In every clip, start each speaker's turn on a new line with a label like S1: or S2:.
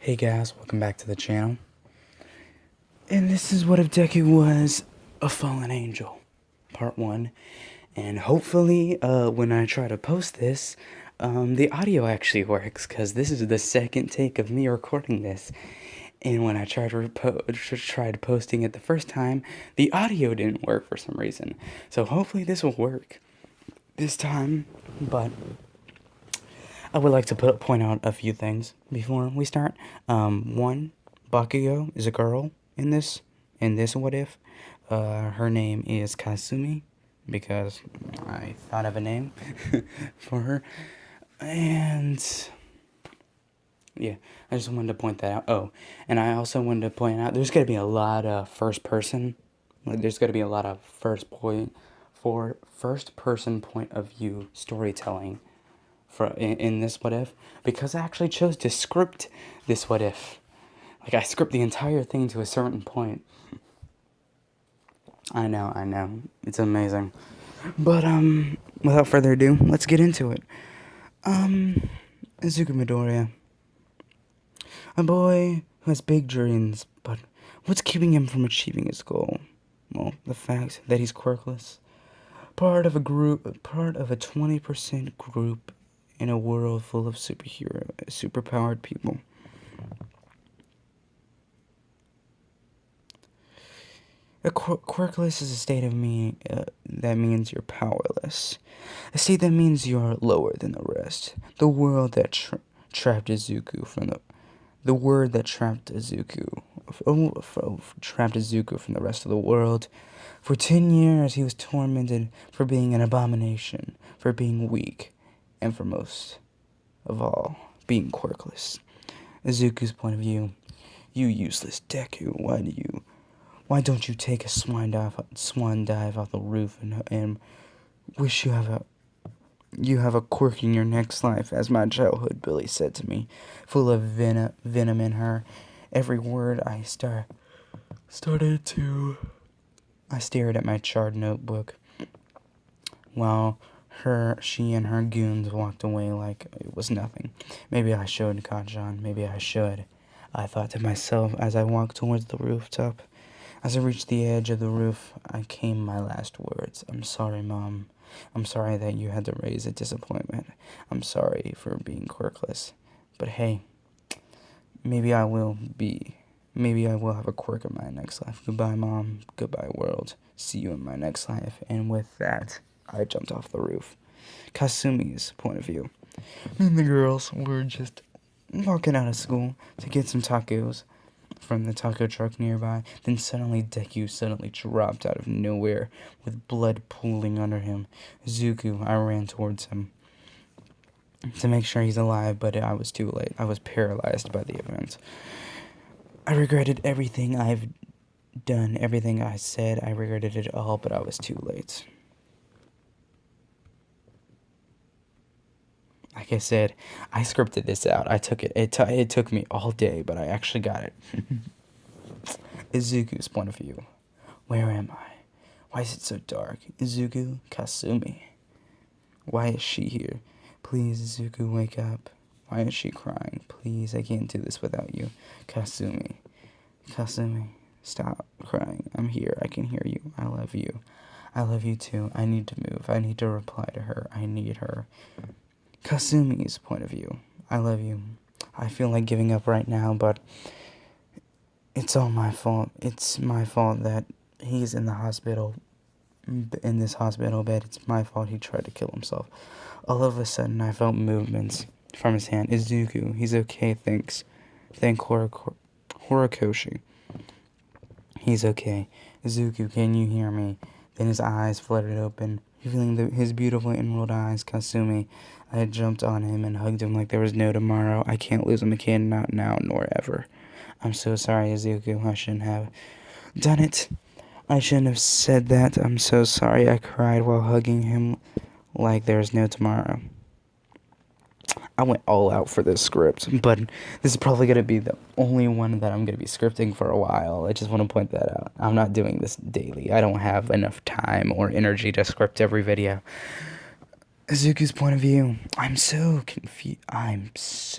S1: Hey guys, welcome back to the channel. And this is what if Deku was a fallen angel, part 1. And hopefully, when I try to post this, the audio actually works, because this is the second take of me recording this. And when I tried posting it the first time, the audio didn't work for some reason. So hopefully this will work this time, but I would like to point out a few things before we start. One, Bakugo is a girl in this what if. Her name is Kasumi, because I thought of a name for her. And yeah, I just wanted to point that out. Oh, and I also wanted to point out there's going to be a lot of first person. There's going to be a lot of first person point of view storytelling in this what if, because I actually chose to script this what if. Like, I script the entire thing to a certain point. I know, it's amazing. But without further ado, let's get into it. Izuku Midoriya, a boy who has big dreams, but what's keeping him from achieving his goal? Well, the fact that he's quirkless, part of a 20% group in a world full of superpowered people. Quirkless is a state of that means you're powerless. A state that means you're lower than the rest. The world that trapped Izuku from the word that trapped Izuku from the rest of the world. For 10 years, he was tormented for being an abomination, for being weak, and for most of all, being quirkless. Izuku's point of view: you useless Deku, why don't you take a swan dive off the roof and wish you have a quirk in your next life, as my childhood Billy said to me, full of venom in her. Every word I stared at my charred notebook, while she and her goons walked away like it was nothing. Maybe I should, Kajan, maybe I should, I thought to myself as I walked towards the rooftop. As I reached the edge of the roof, came my last words. I'm sorry, Mom. I'm sorry that you had to raise a disappointment. I'm sorry for being quirkless. But hey, maybe I will have a quirk in my next life. Goodbye, Mom. Goodbye, world. See you in my next life. And with that, I jumped off the roof. Kasumi's point of view. Me and the girls were just walking out of school to get some tacos from the taco truck nearby. Then Deku dropped out of nowhere with blood pooling under him. Izuku, I ran towards him to make sure he's alive, but I was too late. I was paralyzed by the event. I regretted everything I've done, everything I said. I regretted it all, but I was too late. Like I said, I scripted this out. I took it. It took me all day, but I actually got it. Izuku's point of view. Where am I? Why is it so dark? Izuku, Kasumi. Why is she here? Please, Izuku, wake up. Why is she crying? Please, I can't do this without you. Kasumi. Kasumi, stop crying. I'm here. I can hear you. I love you. I love you too. I need to move. I need to reply to her. I need her. Kasumi's point of view. I love you. I feel like giving up right now, but it's all my fault. It's my fault that he's in this hospital bed. It's my fault he tried to kill himself. All of a sudden, I felt movements from his hand. Izuku, he's okay, thanks. Thank Horikoshi. He's okay. Izuku, can you hear me? Then his eyes fluttered open, revealing his beautiful emerald eyes. Kasumi, I had jumped on him and hugged him like there was no tomorrow. I can't lose him again, not now, nor ever. I'm so sorry, Izuku. I shouldn't have done it. I shouldn't have said that. I'm so sorry. I cried while hugging him like there's no tomorrow. I went all out for this script, but this is probably going to be the only one that I'm going to be scripting for a while. I just want to point that out. I'm not doing this daily. I don't have enough time or energy to script every video. Izuku's point of view. I'm so confused. I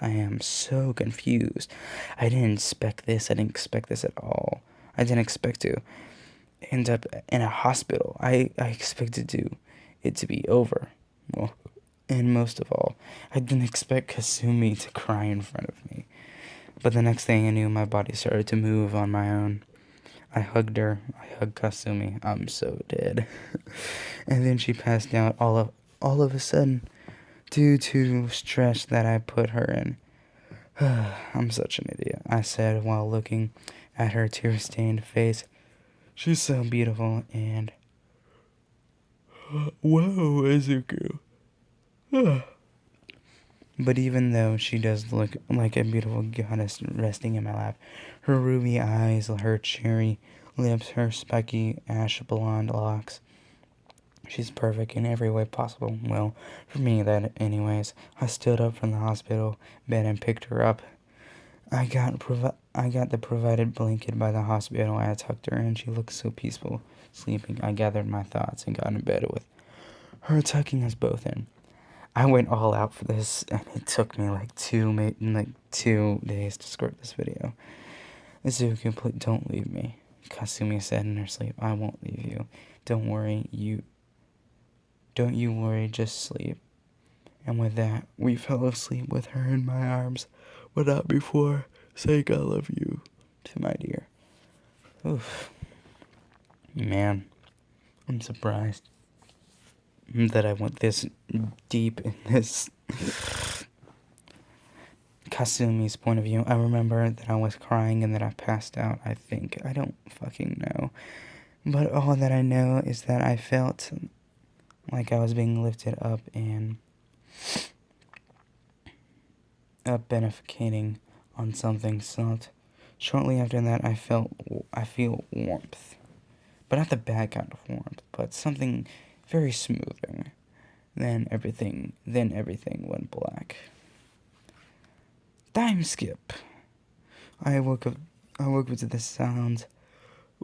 S1: am so confused. I didn't expect this. I didn't expect this at all. I didn't expect to end up in a hospital. I expected it to be over. Well, and most of all, I didn't expect Kasumi to cry in front of me. But the next thing I knew, my body started to move on my own. I hugged her. I hugged Kasumi. I'm so dead. And then she passed out all of a sudden due to stress that I put her in. I'm such an idiot, I said while looking at her tear-stained face. She's so beautiful and... Whoa, Izuku. But even though she does look like a beautiful goddess resting in my lap, her ruby eyes, her cherry lips, her spiky ash blonde locks, she's perfect in every way possible. Well, for me, that anyways. I stood up from the hospital bed and picked her up. I got the provided blanket by the hospital. I tucked her in. She looked so peaceful, sleeping. I gathered my thoughts and got in bed with her tucking us both in. I went all out for this, and it took me like 2 days to script this video. Izuku, please don't leave me, Kasumi said in her sleep. I won't leave you. Don't you worry, just sleep. And with that, we fell asleep with her in my arms, but not before saying I love you to my dear. Oof. Man, I'm surprised that I went this deep in this. Kasumi's point of view. I remember that I was crying and that I passed out, I think. I don't fucking know. But all that I know is that I felt like I was being lifted up and benefiting on something soft. Shortly after that, I feel warmth. But not the bad kind of warmth, but something very smoothing. Then everything went black. Time skip. I woke up to the sounds.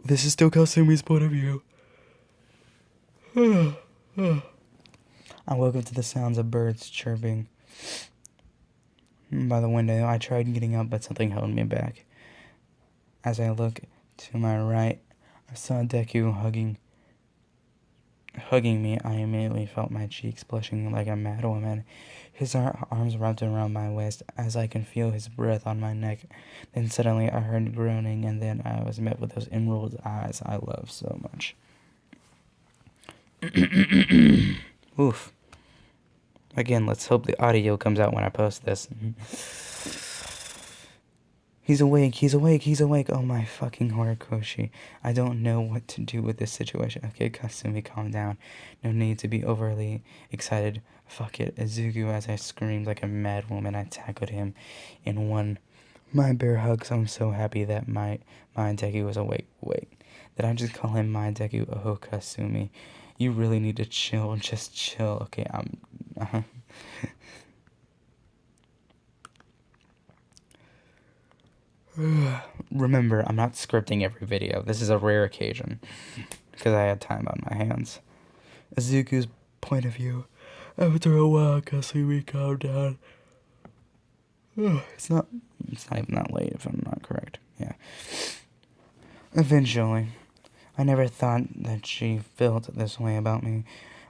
S1: This is still Kasumi's point of view. I woke up to the sounds of birds chirping by the window. I tried getting up, but something held me back. As I looked to my right, I saw Deku hugging me. I immediately felt my cheeks blushing like a mad woman. His arms wrapped around my waist as I could feel his breath on my neck. Then suddenly I heard groaning, and then I was met with those emerald eyes I love so much. Oof. Again, let's hope the audio comes out when I post this. He's awake. Oh my fucking Horikoshi. I don't know what to do with this situation. Okay, Kasumi, calm down. No need to be overly excited. Fuck it. Izuku, as I screamed like a mad woman, I tackled him in one. My bear hugs. I'm so happy that my Deku was awake. Wait, did I just call him my Deku? Oh, Kasumi. You really need to chill. Just chill. Okay, Remember, I'm not scripting every video. This is a rare occasion, because I had time on my hands. Izuku's point of view. After a while, Kasumi calmed down. It's not even that late, if I'm not correct. Yeah. Eventually. I never thought that she felt this way about me.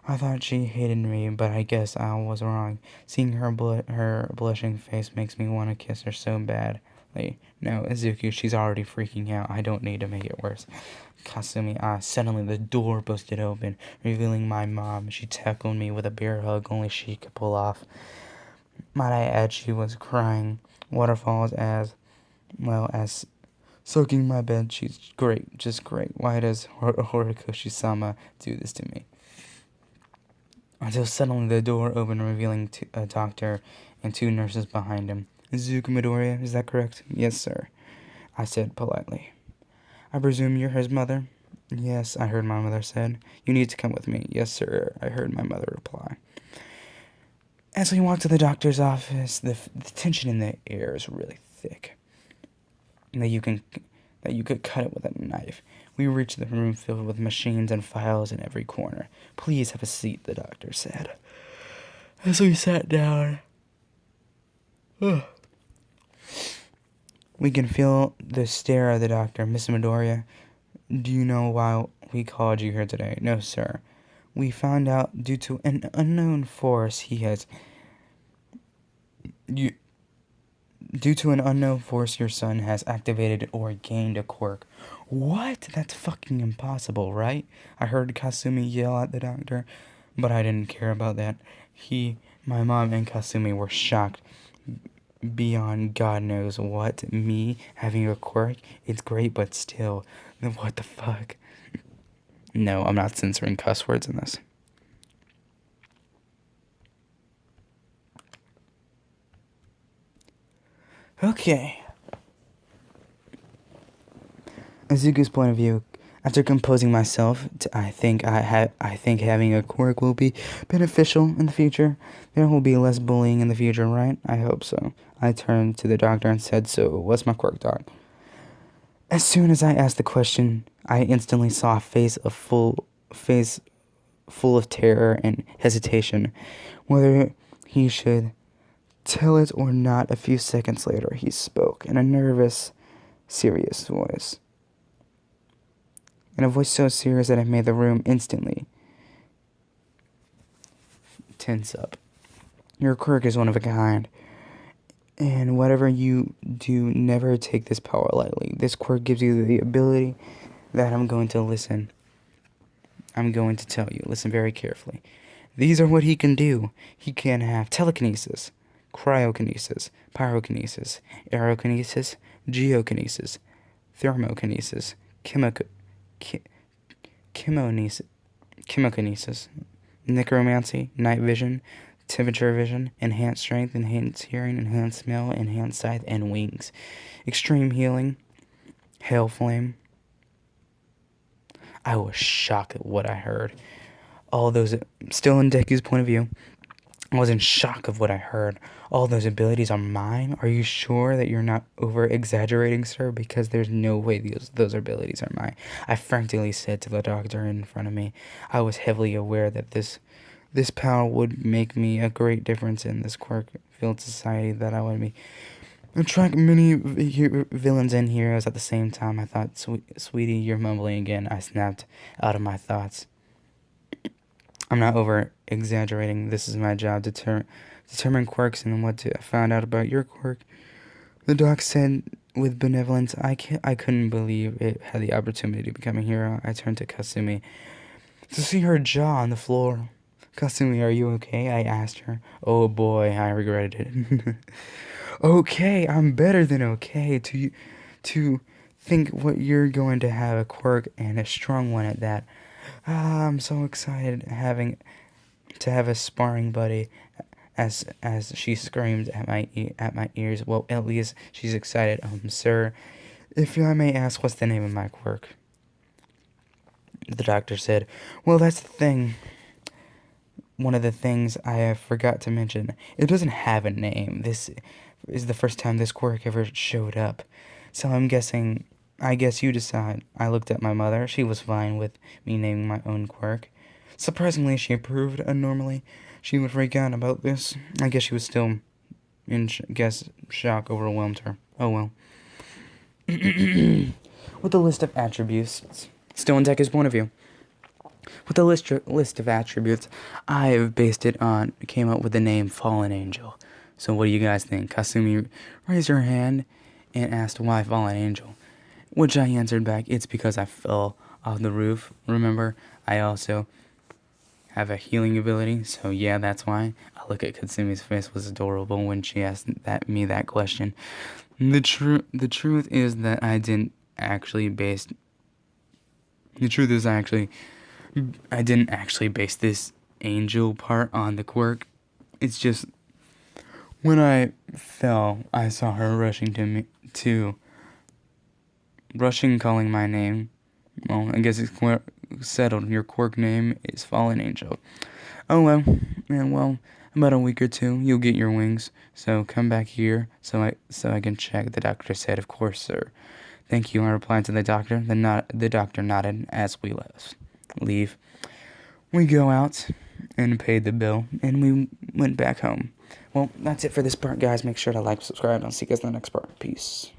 S1: I thought she hated me, but I guess I was wrong. Seeing her blushing face makes me want to kiss her so badly. No, Izuku, she's already freaking out. I don't need to make it worse. Kasumi, suddenly the door busted open, revealing my mom. She tackled me with a bear hug only she could pull off. Might I add, she was crying waterfalls as well as soaking my bed. She's great, just great. Why does Horikoshi-sama do this to me? Until suddenly the door opened, revealing a doctor and 2 nurses behind him. Izuku Midoriya, is that correct? Yes, sir, I said politely. I presume you're his mother? Yes, I heard my mother said. You need to come with me. Yes, sir, I heard my mother reply. As we walked to the doctor's office, the tension in the air is really thick. That you could cut it with a knife. We reached the room filled with machines and files in every corner. Please have a seat, the doctor said. As we sat down, we can feel the stare of the doctor. Miss Midoriya, do you know why we called you here today? No, sir. We found out due to an unknown force due to an unknown force your son has activated or gained a quirk. What? That's fucking impossible, right? I heard Kasumi yell at the doctor, but I didn't care about that. My mom and Kasumi were shocked beyond God knows what. Me having a quirk, it's great, but still, what the fuck? No, I'm not censoring cuss words in this. Okay. Azuku's point of view. After composing myself, I think having a quirk will be beneficial in the future. There will be less bullying in the future, right? I hope so. I turned to the doctor and said, "So, what's my quirk, doc?" As soon as I asked the question, I instantly saw a face full of terror and hesitation, whether he should tell it or not. A few seconds later, he spoke in a nervous, serious voice. In a voice so serious that it made the room instantly tense up. Your quirk is one of a kind, and whatever you do, never take this power lightly. This quirk gives you the ability that I'm going to tell you. Listen very carefully. These are what he can do. He can have telekinesis, cryokinesis, pyrokinesis, aerokinesis, geokinesis, thermokinesis, chemokinesis, necromancy, night vision, temperature vision, enhanced strength, enhanced hearing, enhanced smell, enhanced sight, and wings. Extreme healing, hail flame. I was shocked at what I heard. All those, still in Deku's point of view, I was in shock of what I heard. All those abilities are mine? Are you sure that you're not over-exaggerating, sir? Because there's no way those abilities are mine. I frantically said to the doctor in front of me. I was heavily aware that this power would make me a great difference in this quirk-filled society, that I would attract many villains and heroes at the same time. I thought, sweetie, you're mumbling again. I snapped out of my thoughts. I'm not over-exaggerating. This is my job to determine quirks and what I found out about your quirk. The doc said with benevolence. I couldn't believe it had the opportunity to become a hero. I turned to Kasumi to see her jaw on the floor. Kasumi, are you okay? I asked her. Oh boy, I regretted it. Okay, I'm better than okay. To think what you're going to have a quirk, and a strong one at that. I'm so excited to have a sparring buddy, as she screamed at my ears. Well, at least she's excited. Sir, if I may ask, what's the name of my quirk? The doctor said, well, that's the thing. One of the things I forgot to mention. It doesn't have a name. This is the first time this quirk ever showed up. So I guess you decide. I looked at my mother. She was fine with me naming my own quirk. Surprisingly, she approved, and normally she would freak out about this. I guess she was still in shock overwhelmed her. Oh well. With the list of attributes, still in Deku's point of view. With the list of attributes, I've came up with the name Fallen Angel. So what do you guys think? Kasumi raised her hand and asked why Fallen Angel. Which I answered back, it's because I fell off the roof. Remember, I also have a healing ability, so yeah, that's why. I look at Katsumi's face was adorable when she asked me that question. The truth is that I didn't actually base this angel part on the quirk. It's just when I fell, I saw her rushing, calling my name. Well, I guess it's settled. Your quirk name is Fallen Angel. Oh well, and well, about a week or two, you'll get your wings. So come back here, so I can check. The doctor said, "Of course, sir." Thank you. I replied to the doctor. The doctor nodded as we leave. We go out. and paid the bill, and we went back home. Well, that's it for this part, guys. Make sure to like, subscribe, and I'll see you guys in the next part. Peace.